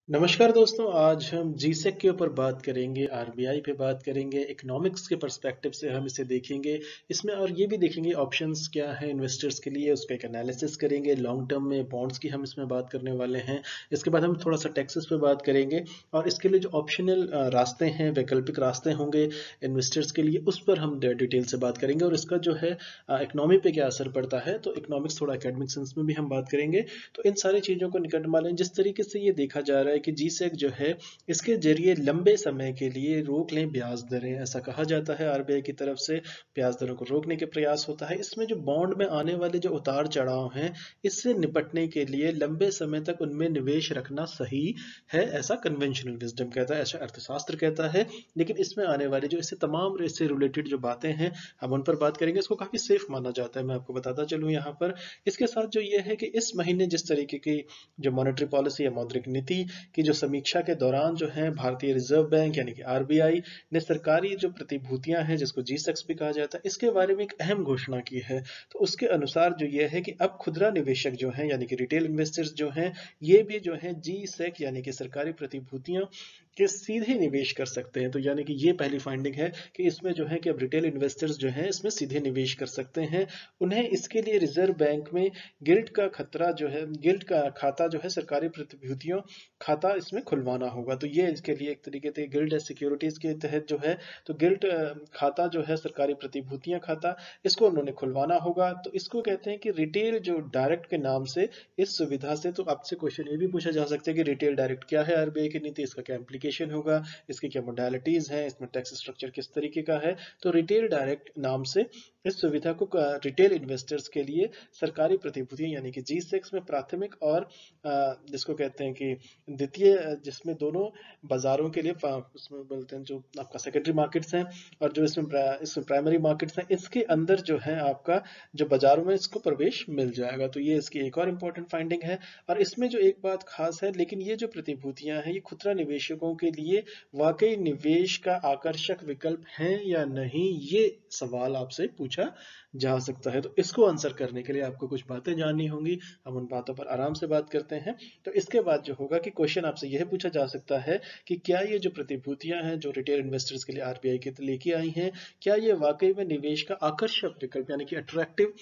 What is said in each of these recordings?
नमस्कार दोस्तों। आज हम जीसेक के ऊपर बात करेंगे, आरबीआई पे बात करेंगे, इकोनॉमिक्स के पर्सपेक्टिव से हम इसे देखेंगे। इसमें और ये भी देखेंगे ऑप्शंस क्या है इन्वेस्टर्स के लिए, उसका एक एनालिसिस करेंगे। लॉन्ग टर्म में बॉन्ड्स की हम इसमें बात करने वाले हैं। इसके बाद हम थोड़ा सा टैक्सेस पे बात करेंगे और इसके लिए जो ऑप्शनल रास्ते हैं, वैकल्पिक रास्ते होंगे इन्वेस्टर्स के लिए, उस पर हम डिटेल से बात करेंगे और इसका जो है इकोनॉमी पे क्या असर पड़ता है। तो इकोनॉमिक्स थोड़ा एकेडमिक सेंस में भी हम बात करेंगे। तो इन सारी चीज़ों को निकट मान लें। जिस तरीके से ये देखा जा रहा है कि जीसेक जो है इसके जरिए लंबे समय के लिए रोक लें ब्याज दरें, ऐसा कहा जाता है आरबीआई की तरफ से। ब्याज दरों को रोकने के प्रयास होता है। इसमें जो बॉन्ड में आने वाले जो उतार चढ़ाव हैं, इससे निपटने के लिए लंबे समय तक उनमें निवेश रखना सही है, ऐसा कन्वेंशनल विजडम कहता है, ऐसा अर्थशास्त्र कहता है। लेकिन इसमें आने वाली जो इससे तमाम इससे रिलेटेड जो बातें हैं, हम उन पर बात करेंगे। इसको काफी सेफ माना जाता है, मैं आपको बताता चलूं यहाँ पर। इसके साथ जो ये है कि इस महीने जिस तरीके की जो मॉनेटरी पॉलिसी या मौद्रिक नीति की जो समीक्षा के दौरान जो है भारतीय रिजर्व बैंक यानी कि आरबीआई ने सरकारी जो प्रतिभूतियां हैं, जिसको जीसेक्स भी कहा जाता है, इसके बारे में एक अहम घोषणा की है। तो उसके अनुसार जो ये है कि अब खुदरा निवेशक जो हैं यानी कि रिटेल इन्वेस्टर्स जो हैं, ये भी जो है जी सेक यानी कि सरकारी प्रतिभूतियां के सीधे निवेश कर सकते हैं। तो यानी कि ये पहली फाइंडिंग है कि इसमें जो है कि अब रिटेल इन्वेस्टर्स जो हैं इसमें सीधे निवेश कर सकते हैं। उन्हें इसके लिए रिजर्व बैंक में गिल्ट का खतरा जो है, गिल्ट का खाता जो है सरकारी प्रतिभूतियों खाता इसमें खुलवाना होगा। तो ये इसके लिए एक तरीके से गिल्ट सिक्योरिटीज के तहत जो है, तो गिल्ट खाता जो है सरकारी प्रतिभूतियां खाता, इसको उन्होंने खुलवाना होगा। तो इसको कहते हैं कि रिटेल जो डायरेक्ट के नाम से इस सुविधा से। तो आपसे क्वेश्चन ये भी पूछा जा सकता है कि रिटेल डायरेक्ट क्या है, आरबीआई की नीति, इसका क्या इम्प्लीकेशन होगा, इसकी क्या मोडालिटीज हैं, इसमें टैक्स स्ट्रक्चर किस तरीके का है। तो रिटेल डायरेक्ट नाम से इस सुविधा को रिटेल इन्वेस्टर्स के लिए सरकारी प्रतिभूतियां यानी कि जी सेक्स में प्राथमिक और जिसको कहते हैं कि द्वितीय, जिसमें दोनों बाजारों के लिए उसमें बोलते हैं जो आपका सेकेंडरी मार्केट्स हैं और जो इसमें प्राइमरी मार्केट्स हैं, इसके अंदर जो है आपका जो बाजारों में इसको प्रवेश मिल जाएगा। तो ये इसकी एक और इम्पोर्टेंट फाइंडिंग है। और इसमें जो एक बात खास है, लेकिन ये जो प्रतिभूतियां हैं ये खुदरा निवेशकों के लिए वाकई निवेश का आकर्षक विकल्प है या नहीं, ये सवाल आपसे पूछा जा सकता है। तो इसको आंसर करने के लिए आपको कुछ बातें जाननी होंगी। हम उन बातों पर आराम से बात करते हैं। तो इसके बाद जो होगा कि क्वेश्चन आपसे यह पूछा जा सकता है कि क्या ये जो प्रतिभूतियां हैं जो रिटेल इन्वेस्टर्स के लिए आरबीआई के लेके आई हैं, क्या ये वाकई में निवेश का आकर्षक विकल्प यानी कि अट्रैक्टिव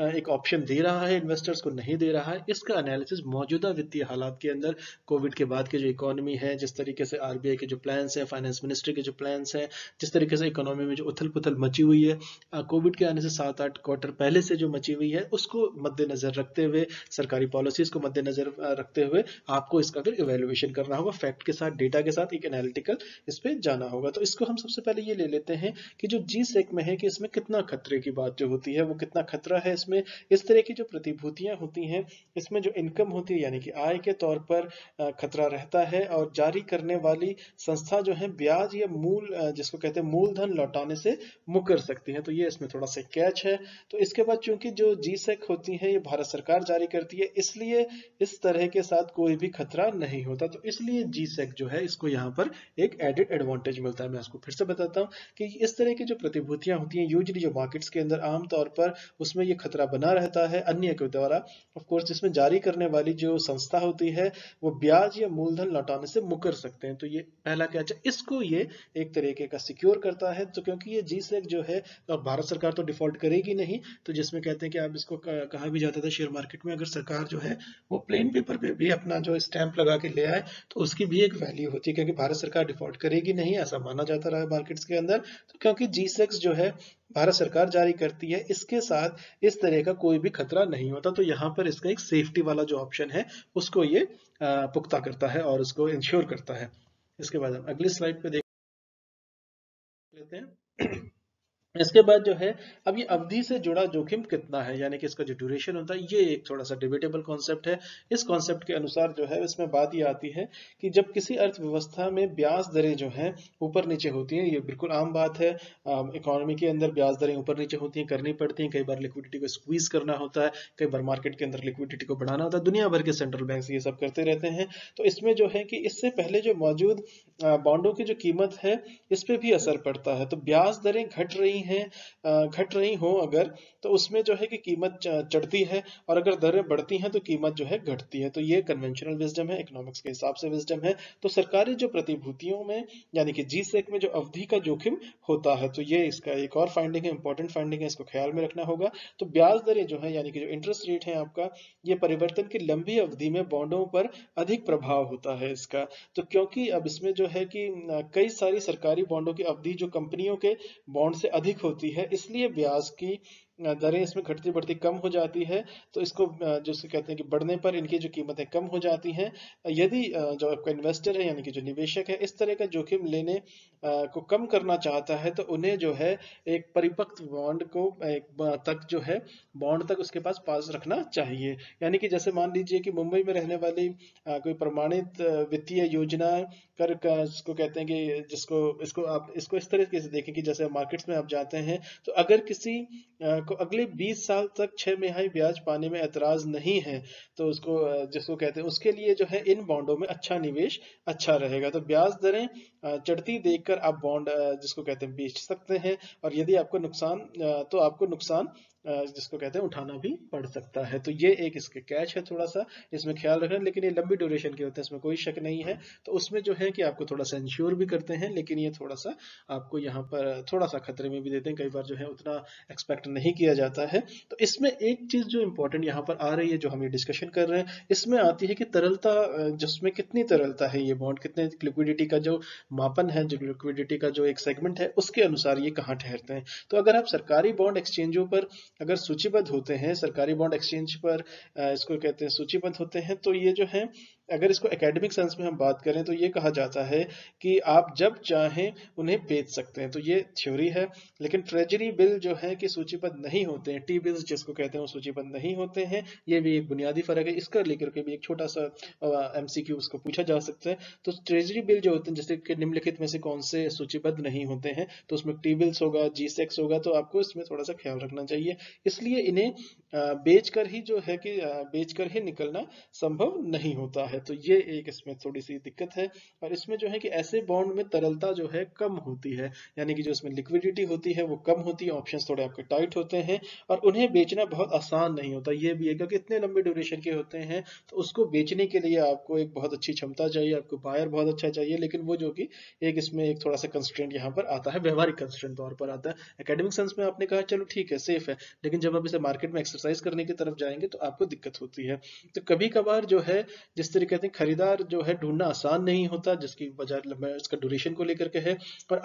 एक ऑप्शन दे रहा है इन्वेस्टर्स को, नहीं दे रहा है। इसका एनालिसिस मौजूदा वित्तीय हालात के अंदर, कोविड के बाद की जो इकोनॉमी है, जिस तरीके से आरबीआई के जो प्लान्स हैं, फाइनेंस मिनिस्ट्री के जो प्लान्स हैं, जिस तरीके से इकोनॉमी में जो उथल पुथल मची हुई है कोविड के आने से 7-8 क्वार्टर पहले से जो मची हुई है, उसको मद्देनजर रखते हुए, सरकारी पॉलिसीज को मद्देनजर रखते हुए आपको इसका फिर इवेल्युएशन करना होगा, फैक्ट के साथ, डेटा के साथ एक एनालिटिकल इस पे जाना होगा। तो इसको हम सबसे पहले ये ले लेते हैं कि जो जी सेक में है कि इसमें कितना खतरे की बात जो होती है, वो कितना खतरा है इसमें। इस तरह की जो प्रतिभूतियां होती हैं, इसमें जो इनकम होती है यानी कि आय के तौर पर खतरा रहता है और जारी करने वाली संस्था जो है ब्याज या मूल जिसको कहते हैं मूलधन लौटाने से मुकर सकती है। तो ये इसमें थोड़ा सा कैच है। तो इसके बाद चूंकि जो जी सेक होती है ये भारत सरकार जारी करती है, इसलिए इस तरह के साथ कोई भी खतरा नहीं होता। तो इसलिए जी सेक जो है इसको यहाँ पर एक एडेड एडवांटेज मिलता है। मैं इसको फिर से बताता हूँ कि इस तरह की जो प्रतिभूतियां होती हैं यूजुअली जो मार्केट्स के अंदर आमतौर पर उसमें ये खतरा बना रहता है अन्य के द्वारा। ऑफ कोर्स जिसमें जारी करने वाली जो संस्था होती है वो ब्याज या मूलधन लौटाने से मुकर सकते हैं। तो ये पहला कैच है, इसको ये एक तरीके का सिक्योर करता है। तो क्योंकि ये जी सेक जो है, और भारत सरकार तो डिफॉल्ट करेगी नहीं, तो जिसमें कहते हैं कि आप इसको कहा भी जाता था शेयर मार्केट में, अगर सरकार जो है वो प्लेन पेपर पे भी अपना जो स्टैंप लगा के ले आए तो उसकी भी एक वैल्यू होती है, क्योंकि भारत सरकार डिफॉल्ट करेगी नहीं, ऐसा माना जाता रहा है मार्केट्स के अंदर। तो क्योंकि जी सेक्स जो है भारत सरकार जारी करती है, इसके साथ इस तरह का कोई भी खतरा नहीं होता। तो यहाँ पर इसका एक सेफ्टी वाला जो ऑप्शन है उसको ये पुख्ता करता है और उसको इंश्योर करता है। इसके बाद हम अगली स्लाइड पे देख लेते हैं। इसके बाद जो है, अब ये अवधि से जुड़ा जोखिम कितना है, यानी कि इसका जो ड्यूरेशन होता है, ये एक थोड़ा सा डिबेटेबल कॉन्सेप्ट है। इस कॉन्सेप्ट के अनुसार जो है इसमें बात ये आती है कि जब किसी अर्थव्यवस्था में ब्याज दरें जो हैं ऊपर नीचे होती हैं, ये बिल्कुल आम बात है। इकोनॉमी के अंदर ब्याज दरें ऊपर नीचे होती हैं, करनी पड़ती हैं। कई बार लिक्विडिटी को स्क्वीज करना होता है, कई बार मार्केट के अंदर लिक्विडिटी को बढ़ाना होता है। दुनिया भर के सेंट्रल बैंक ये सब करते रहते हैं। तो इसमें जो है कि इससे पहले जो मौजूद बॉन्डों की जो कीमत है, इस पे भी असर पड़ता है। तो ब्याज दरें घट रही हैं घट रही हो अगर, तो उसमें जो है कि कीमत चढ़ती है, और अगर दरें बढ़ती हैं तो कीमत जो है घटती है। तो ये कन्वेंशनल विजडम है, इकोनॉमिक्स के हिसाब से विजडम है। तो सरकारी जो प्रतिभूतियों में यानी कि जीसेक में जो अवधि का जोखिम होता है, तो ये इसका एक और फाइंडिंग है, इंपॉर्टेंट फाइंडिंग है, इसको ख्याल में रखना होगा। तो ब्याज दरें जो है यानी कि जो इंटरेस्ट रेट है आपका, ये परिवर्तन की लंबी अवधि में बॉन्डों पर अधिक प्रभाव होता है इसका। तो क्योंकि अब इसमें जो है कि कई सारी सरकारी बॉन्डों की अवधि जो कंपनियों के बॉन्ड से अधिक होती है, इसलिए ब्याज की दरें इसमें घटती बढ़ती कम हो जाती है। तो इसको जैसे कहते हैं कि बढ़ने पर इनकी जो कीमतें कम हो जाती हैं। यदि जो आपका इन्वेस्टर है यानी कि जो निवेशक है इस तरह का जोखिम लेने को कम करना चाहता है, तो उन्हें जो है एक परिपक्व बॉन्ड को तक जो है बॉन्ड तक उसके पास रखना चाहिए। यानी कि जैसे मान लीजिए कि मुंबई में रहने वाली कोई प्रमाणित वित्तीय योजना इसको कहते हैं कि जिसको इसको आप इसको इस तरीके से देखें कि जैसे मार्केट्स में आप जाते हैं, तो अगर किसी को अगले 20 साल तक 6 तिमाही ब्याज पाने में एतराज नहीं है, तो उसको जिसको कहते हैं उसके लिए जो है इन बॉन्डों में अच्छा निवेश अच्छा रहेगा। तो ब्याज दरें चढ़ती देखकर आप बॉन्ड जिसको कहते हैं बेच सकते हैं, और यदि आपको नुकसान तो आपको नुकसान जिसको कहते हैं उठाना भी पड़ सकता है। तो ये एक इसके कैच है, थोड़ा सा इसमें ख्याल रखना। लेकिन ये लंबी ड्यूरेशन के होते हैं, इसमें कोई शक नहीं है। तो उसमें जो है कि आपको थोड़ा सा इंश्योर भी करते हैं, लेकिन ये थोड़ा सा आपको यहाँ पर थोड़ा सा खतरे में भी देते हैं, कई बार जो है उतना एक्सपेक्ट नहीं किया जाता है। तो इसमें एक चीज जो इंपॉर्टेंट यहाँ पर आ रही है, जो हम ये डिस्कशन कर रहे हैं, इसमें आती है कि तरलता, जिसमें कितनी तरलता है ये बॉन्ड, कितने लिक्विडिटी का जो मापन है, जो लिक्विडिटी का जो एक सेगमेंट है, उसके अनुसार ये कहाँ ठहरते हैं। तो अगर आप सरकारी बॉन्ड एक्सचेंजों पर अगर सूचीबद्ध होते हैं, सरकारी बॉन्ड एक्सचेंज पर इसको कहते हैं सूचीबद्ध होते हैं, तो ये जो है अगर इसको एकेडमिक सेंस में हम बात करें तो ये कहा जाता है कि आप जब चाहें उन्हें बेच सकते हैं। तो ये थ्योरी है। लेकिन ट्रेजरी बिल जो है कि सूचीबद्ध नहीं होते हैं, टी बिल्स जिसको कहते हैं वो सूचीबद्ध नहीं होते हैं। ये भी एक बुनियादी फर्क है, इसका लेकर के भी एक छोटा सा एमसीक्यू उसको पूछा जा सकता है। तो ट्रेजरी बिल जो होते हैं जैसे कि निम्नलिखित में से कौन से सूचीबद्ध नहीं होते हैं, तो उसमें टी बिल्स होगा, जी सेक्स होगा, तो आपको इसमें थोड़ा सा ख्याल रखना चाहिए। इसलिए इन्हें बेचकर ही जो है कि बेचकर ही निकलना संभव नहीं होता है। तो ये एक इसमें थोड़ी सी दिक्कत है। और इसमें जो है कि ऐसे बॉन्ड में तरलता जो है कम होती है, यानी कि जो इसमें लिक्विडिटी होती है वो कम होती है, ऑप्शंस थोड़े आपके टाइट होते हैं, और उन्हें बेचना बहुत आसान नहीं होता। ये भी है क्योंकि इतने लंबे ड्यूरेशन के होते हैं, तो उसको बेचने के लिए आपको एक बहुत अच्छी क्षमता चाहिए, आपको बायर बहुत अच्छा चाहिए। लेकिन वो जो कि एक इसमें एक थोड़ा सा कंस्ट्रेंट यहाँ पर आता है, व्यवहारिक कंस्ट्रेंट तौर पर आता है। एकेडमिक सेंस में आपने कहा चलो ठीक है, सेफ है, लेकिन जब आप इसे मार्केट में एक्सरसाइज करने की तरफ जाएंगे तो आपको दिक्कत होती है। तो कभी कभार जो है जिस तरीके से खरीदार जो है ढूंढना आसान नहीं होता, जिसकी वजह इसका ड्यूरेशन को लेकर के है। और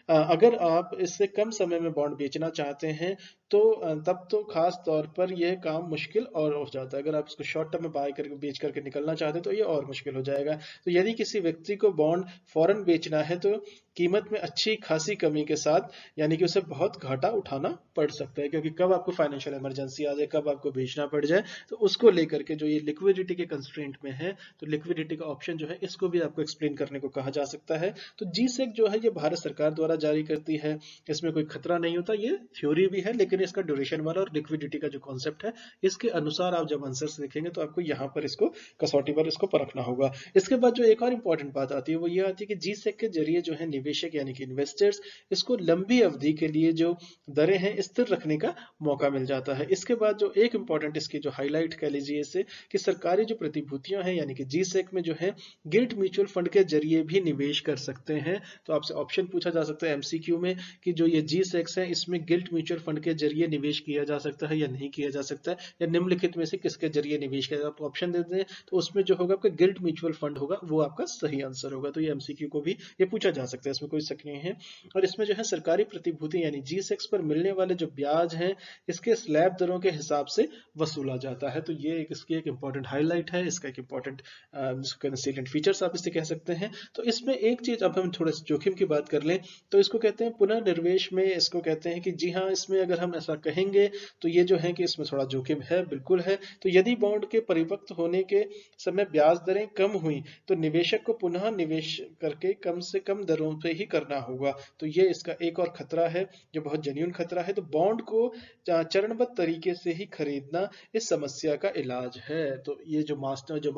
अगर आप इससे कम समय में बॉन्ड बेचना चाहते हैं, तो तब तो खास तौर पर यह काम मुश्किल और हो जाता है। अगर आप इसको शॉर्ट टर्म में बाय करके बेच करके निकलना चाहते हैं तो ये और मुश्किल हो जाएगा। तो यदि किसी व्यक्ति को बॉन्ड फौरन बेचना है, तो कीमत में अच्छी खासी कमी के साथ, यानी कि उसे बहुत घाटा उठाना पड़ सकता है, क्योंकि कब आपको फाइनेंशियल इमरजेंसी आ जाए, कब आपको बेचना पड़ जाए, तो उसको लेकर के जो ये लिक्विडिटी के कंस्ट्रेंट में है, तो लिक्विडिटी का ऑप्शन जो है इसको भी आपको एक्सप्लेन करने को कहा जा सकता है। तो जीसेक जो है ये भारत सरकार द्वारा जारी करती है, इसमें कोई खतरा नहीं होता। ये थ्योरी भी है, लेकिन इसका ड्यूरेशन वाला और लिक्विडिटी का जो कॉन्सेप्ट है, इसके अनुसार आप जब आंसर्स देखेंगे तो आपको यहाँ पर इसको कसौटी पर इसको परखना होगा। इसके बाद जो एक और इंपॉर्टेंट बात आती है वो ये आती है कि जीसेक के जरिए जो है निवेशक यानी कि इन्वेस्टर्स, इसको लंबी अवधि के लिए जो दरें हैं स्थिर रखने का मौका मिल जाता है। इसके बाद जो एक इंपॉर्टेंट इसकी जो हाईलाइट कह लीजिए इसे, कि सरकारी जो प्रतिभूतियां हैं यानी कि जीसेक में जो है गिल्ट म्यूचुअल फंड के जरिए भी निवेश कर सकते हैं। तो आपसे ऑप्शन पूछा जा सकता है एमसीक्यू में कि जो ये जीसेक्स है इसमें गिल्ट म्यूचुअल फंड के जरिए निवेश किया जा सकता है या नहीं किया जा सकता है, या निम्नलिखित में से किसके जरिए निवेश किया जाए। आप ऑप्शन देते हैं तो उसमें जो होगा आपका गिल्ट म्यूचुअल फंड होगा, वो आपका सही आंसर होगा। तो ये एमसीक्यू को भी ये पूछा जा सकता है, इसमें कोई शक नहीं है। और इसमें जो है सरकारी प्रतिभूति यानी जीसेक्स पर मिलने वाले जो ब्याज हैं, इसके स्लैब दरों के हिसाब से वसूला जाता है। तो ये इसकी एक इंपॉर्टेंट हाईलाइट है, इसका एक इंपॉर्टेंट सैलिएंट फीचर्स आप इसे कह सकते हैं। तो इसमें एक चीज, अब हम थोड़ा जोखिम की बात कर लें, तो इसको कहते हैं पुनर्निवेश में, इसको कहते हैं कि जी हाँ, इसमें अगर हम ऐसा कहेंगे तो ये जो है कि इसमें थोड़ा जोखिम है, बिल्कुल है। तो यदि बॉन्ड के परिपक्व होने के समय ब्याज दरें कम हुई, तो निवेशक को पुनः निवेश करके कम से कम दरों पे ही करना होगा। तो ये इसका एक और खतरा है, जो बहुत जेन्युइन खतरा है। तो बॉन्ड को चरणबद्ध तरीके से ही खरीदना इस समस्या का इलाज है। तो ये जो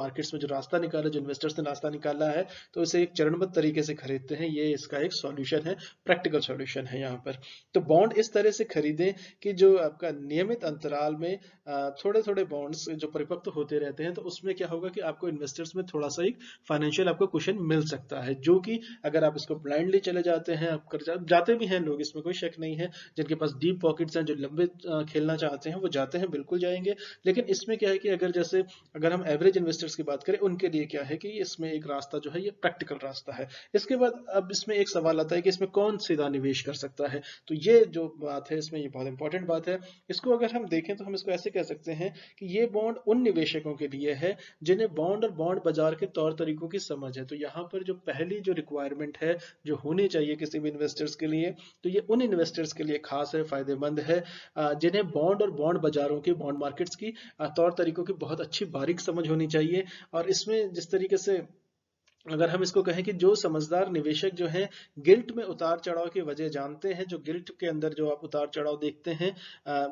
मार्केट्स में जो रास्ता निकाला, जो इन्वेस्टर्स ने रास्ता निकाला है, तो इसे एक चरणबद्ध तरीके से खरीदते हैं। ये इसका एक सॉल्यूशन है, प्रैक्टिकल सॉल्यूशन है यहाँ पर। तो बॉन्ड इस तरह से खरीदें कि जो आपका नियमित अंतराल में थोड़े थोड़े बॉन्ड्स जो परिपक्व होते रहते हैं, तो उसमें क्या होगा कि आपको इन्वेस्टर्स में थोड़ा सा एक फाइनेंशियल आपको कुशन मिल सकता है, जो कि अगर आप इसको ब्लाइंडली चले जाते हैं, आप कर जाते भी हैं लोग, इसमें कोई शक नहीं है, जिनके पास डीप पॉकेट्स हैं, जो लंबे खेलना चाहते हैं वो जाते हैं, बिल्कुल जाएंगे। लेकिन इसमें क्या है कि अगर हम एवरेज इन्वेस्टर्स की बात करें, उनके लिए क्या है कि इसमें एक रास्ता जो है ये प्रैक्टिकल रास्ता है। इसके बाद अब इसमें एक सवाल आता है कि इसमें कौन सीधा निवेश कर सकता है। तो ये जो बात है इसमें, ये बहुत इंपॉर्टेंट बात है। इसको अगर हम देखें तो हम इसको ऐसे कह सकते हैं कि ये बॉन्ड उन निवेशकों के लिए है जिन्हें बॉन्ड और बॉन्ड बाजार के तौर तरीकों की समझ है। तो यहाँ पर जो पहली जो रिक्वायरमेंट है जो होनी चाहिए किसी भी इन्वेस्टर्स के लिए, तो ये उन इन्वेस्टर्स के लिए खास है, फायदेमंद है, जिन्हें बॉन्ड और बॉन्ड बाजारों की, बॉन्ड मार्केट्स की तौर तरीकों की बहुत अच्छी बारीक समझ होनी चाहिए। और इसमें जिस तरीके से अगर हम इसको कहें कि जो समझदार निवेशक जो हैं, गिल्ट में उतार चढ़ाव की वजह जानते हैं, जो गिल्ट के अंदर जो आप उतार चढ़ाव देखते हैं,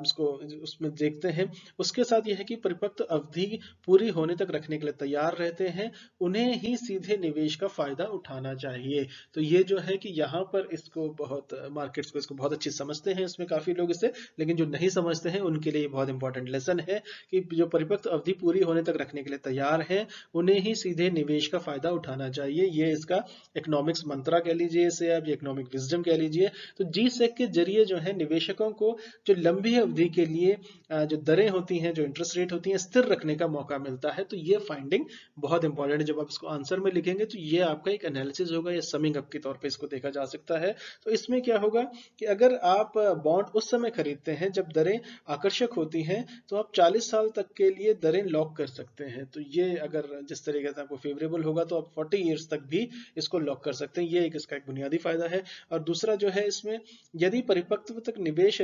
उसको उसमें देखते हैं, उसके साथ यह है कि परिपक्व अवधि पूरी होने तक रखने के लिए तैयार रहते हैं, उन्हें ही सीधे निवेश का फायदा उठाना चाहिए। तो ये जो है कि यहाँ पर इसको बहुत मार्केट्स को इसको बहुत अच्छी समझते हैं इसमें काफी लोग इसे, लेकिन जो नहीं समझते हैं उनके लिए बहुत इंपॉर्टेंट लेसन है कि जो परिपक्व अवधि पूरी होने तक रखने के लिए तैयार है, उन्हें ही सीधे निवेश का फायदा उठाना चाहिए। ये इसका इकोनॉमिक्स मंत्रा कह लीजिए, इसे आप इकोनॉमिक विजडम कह लीजिए। तो जी सेक के जरिए जो है निवेशकों को जो लंबी अवधि के लिए जो दरें होती हैं, जो इंटरेस्ट रेट होती हैं, स्थिर रखने का मौका मिलता है। तो ये फाइंडिंग बहुत इंपॉर्टेंट है। जब आप इसको आंसर में लिखेंगे तो ये आपका एक एनालिसिस होगा, या समिंग अप के तौर पे इसको देखा जा सकता है। तो इसमें क्या होगा कि अगर आप बॉन्ड उस समय खरीदते हैं जब दरें आकर्षक होती हैं, तो आप 40 साल तक के लिए दरें लॉक कर सकते हैं। तो ये अगर जिस तरीके से आपको फेवरेबल होगा तो आप 40 ईयर्स तक भी इसको लॉक कर सकते हैं। ये एक इसका एक बुनियादी फायदा है। और दूसरा जो है इसमें, यदि परिपक्व तक निवेश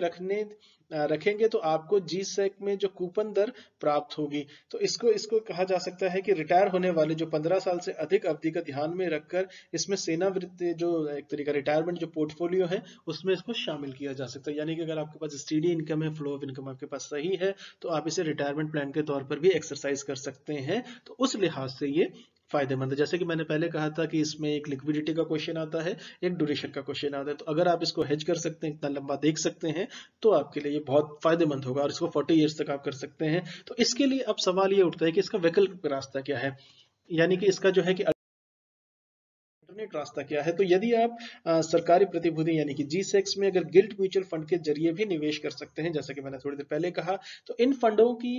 रखेंगे तो आपको जी सेक में जो कूपन दर प्राप्त होगी। तो इसको इसको कहा जा सकता है कि रिटायर होने वाले जो 15 साल से अधिक अवधि का ध्यान में रखकर इसमें सेवानिवृत्ति जो एक तरीका रिटायरमेंट जो पोर्टफोलियो है उसमें इसको शामिल किया जा सकता है। यानी कि अगर आपके पास स्टेडी इनकम है, फ्लो ऑफ इनकम आपके पास सही है, तो आप इसे रिटायरमेंट प्लान के तौर पर भी एक्सरसाइज कर सकते हैं। तो उस लिहाज से ये फायदेमंद है। जैसे कि मैंने पहले कहा था कि इसमें एक लिक्विडिटी का क्वेश्चन आता है, एक ड्यूरेशन का क्वेश्चन आता है। तो अगर आप इसको हेज कर सकते हैं, इतना लंबा देख सकते हैं, तो आपके लिए ये बहुत फायदेमंद होगा, और इसको 40 ईयर्स तक आप कर सकते हैं। तो इसके लिए अब सवाल ये उठता है कि इसका वैकल्पिक रास्ता क्या है, यानी कि इसका जो है कि अल्टरनेट रास्ता क्या है। तो यदि आप सरकारी प्रतिभूति यानी कि जी सेक्स में अगर गिल्ट म्यूचुअल फंड के जरिए भी निवेश कर सकते हैं, जैसा कि मैंने थोड़ी देर पहले कहा, तो इन फंडों की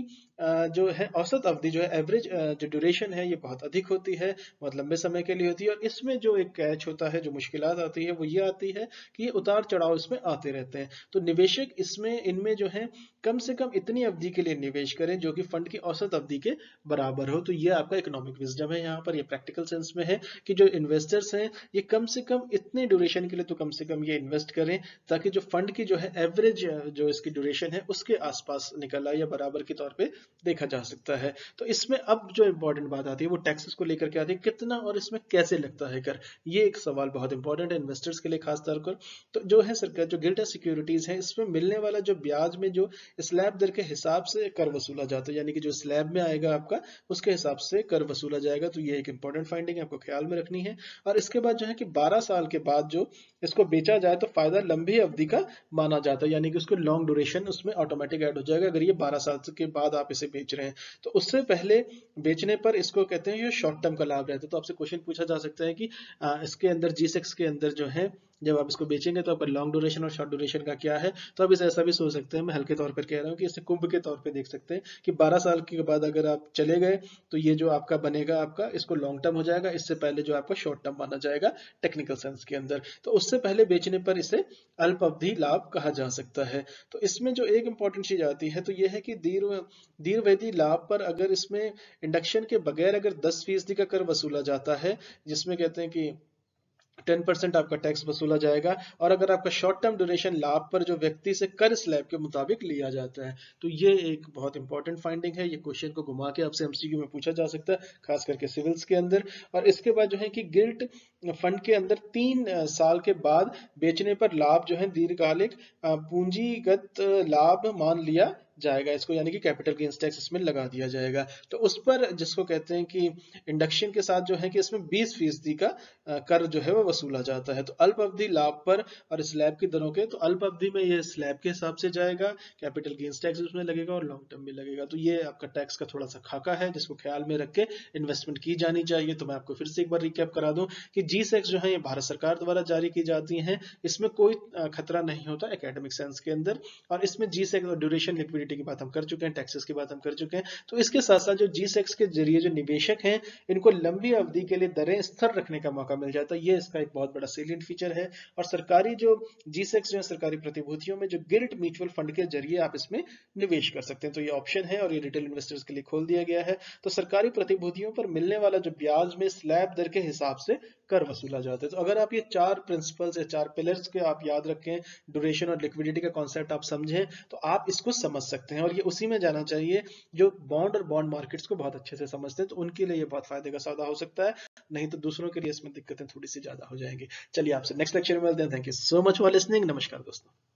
जो है औसत अवधि जो है, एवरेज जो ड्यूरेशन है, ये बहुत अधिक होती है, बहुत लंबे समय के लिए होती है। और इसमें जो एक कैच होता है, जो मुश्किलात आती है, वो ये आती है कि ये उतार चढ़ाव इसमें आते रहते हैं। तो निवेशक इसमें इनमें जो है कम से कम इतनी अवधि के लिए निवेश करें जो कि फंड की औसत अवधि के बराबर हो। तो ये आपका इकोनॉमिक विजडम है, यहाँ पर ये प्रैक्टिकल सेंस में है कि जो इन्वेस्टर्स हैं ये कम से कम इतने ड्यूरेशन के लिए तो कम से कम ये इन्वेस्ट करें, ताकि जो फंड की जो है एवरेज जो इसकी ड्यूरेशन है उसके आसपास निकल आए, या बराबर के तौर पे देखा जा सकता है। तो इसमें अब जो इंपॉर्टेंट बात आती है वो टैक्सेस को लेकर के आती है, कितना और इसमें कैसे लगता है कर। ये एक सवाल बहुत इंपॉर्टेंट है इन्वेस्टर्स के लिए खास तौर पर। तो जो है सरकार जो गिल्ट सिक्योरिटीज है, इसमें मिलने वाला जो ब्याज में जो स्लैब दर के हिसाब से कर वसूला जाता है, यानी कि जो स्लैब में आएगा आपका उसके हिसाब से कर वसूला जाएगा। तो ये एक इंपॉर्टेंट फाइंडिंग आपको ख्याल में रखनी है। और इसके बाद जो है कि 12 साल के बाद जो इसको बेचा जाए तो फायदा लंबी अवधि का माना जाता है, यानी कि उसको लॉन्ग ड्यूरेशन उसमें ऑटोमेटिक ऐड हो जाएगा अगर ये 12 साल के बाद आप इसे बेच रहे हैं। तो उससे पहले बेचने पर इसको कहते हैं ये शॉर्ट टर्म का लाभ रहता है। तो आपसे क्वेश्चन पूछा जा सकता है कि इसके अंदर जी6 के अंदर जो है जब आप इसको बेचेंगे तो आपका लॉन्ग ड्यूरेशन और शॉर्ट ड्यूरेशन का क्या है। तो आप इसे ऐसा भी सोच सकते हैं, मैं हल्के तौर पर कह रहा हूँ कि इसे कुंभ के तौर पे देख सकते हैं कि 12 साल के बाद अगर आप चले गए तो ये जो आपका बनेगा आपका इसको लॉन्ग टर्म हो जाएगा, इससे पहले जो आपका शॉर्ट टर्म माना जाएगा टेक्निकल सेंस के अंदर। तो उससे पहले बेचने पर इसे अल्प अवधि लाभ कहा जा सकता है। तो इसमें जो एक इंपॉर्टेंट चीज आती है तो यह है कि दीर्घावधि लाभ पर अगर इसमें इंडक्शन के बगैर अगर 10% का कर वसूला जाता है, जिसमें कहते हैं कि 10% आपका टैक्स वसूला जाएगा, और अगर आपका शॉर्ट टर्म ड्यूरेशन लाभ पर जो व्यक्ति से कर स्लैब के मुताबिक लिया जाता है। तो ये एक बहुत इंपॉर्टेंट फाइंडिंग है। ये क्वेश्चन को घुमा के आपसे एमसीक्यू में पूछा जा सकता है, खास करके सिविल्स के अंदर। और इसके बाद जो है कि गिल्ट फंड के अंदर 3 साल के बाद बेचने पर लाभ जो है दीर्घकालिक पूंजीगत लाभ मान लिया जाएगा इसको, यानी कि कैपिटल गेन्स टैक्स इसमें लगा दिया जाएगा। तो उस पर जिसको कहते हैं कि इंडक्शन के साथ जो है कि इसमें 20% का कर जो है वो वसूला जाता है। तो अल्प अवधि लाभ पर और स्लैब की दरों के, तो अल्प अवधि में ये स्लैब के हिसाब से जाएगा, कैपिटल गेन्स टैक्स उसमें लगेगा और लॉन्ग टर्म में लगेगा। तो ये आपका टैक्स का थोड़ा सा खाका है जिसको ख्याल में रख के इन्वेस्टमेंट की जानी चाहिए। तो मैं आपको फिर से एक बार रिकैप करा दूं कि G-SEC जो है ये भारत सरकार द्वारा जारी की जाती हैं, इसमें कोई खतरा नहीं होता एकेडमिक सेंस के अंदर। और इसमें G-SEC और ड्यूरेशन लिक्विडिटी की बात हम कर चुके हैं, टैक्सेस की बात हम कर चुके हैं। तो इसके साथ साथ जो G-SEC के जरिए जो निवेशक हैं इनको लंबी अवधि के लिए दरें स्थिर रखने का मौका मिल जाता है, ये इसका एक बहुत बड़ा सेलिएंट फीचर है। और सरकारी जो G-SEC जो है सरकारी प्रतिभूतियों में जो गिल्ट म्यूचुअल फंड के जरिए आप इसमें निवेश कर सकते हैं। तो ये ऑप्शन है और ये रिटेल इन्वेस्टर्स के लिए खोल दिया गया है। तो सरकारी प्रतिभूतियों पर मिलने वाला जो ब्याज में स्लैब दर के हिसाब से कर वसूला जाता है। तो अगर आप ये 4 प्रिंसिपल्स या 4 पिलर्स के आप याद रखें, ड्यूरेशन और लिक्विडिटी का कॉन्सेप्ट आप समझें, तो आप इसको समझ सकते हैं। और ये उसी में जाना चाहिए जो बॉन्ड और बॉन्ड मार्केट्स को बहुत अच्छे से समझते हैं, तो उनके लिए ये बहुत फायदे का सौदा हो सकता है। नहीं तो दूसरों के लिए इसमें दिक्कतें थोड़ी सी ज्यादा हो जाएंगी। चलिए आपसे नेक्स्ट लेक्चर में मिलते हैं। Thank you so much for listening. नमस्कार दोस्तों।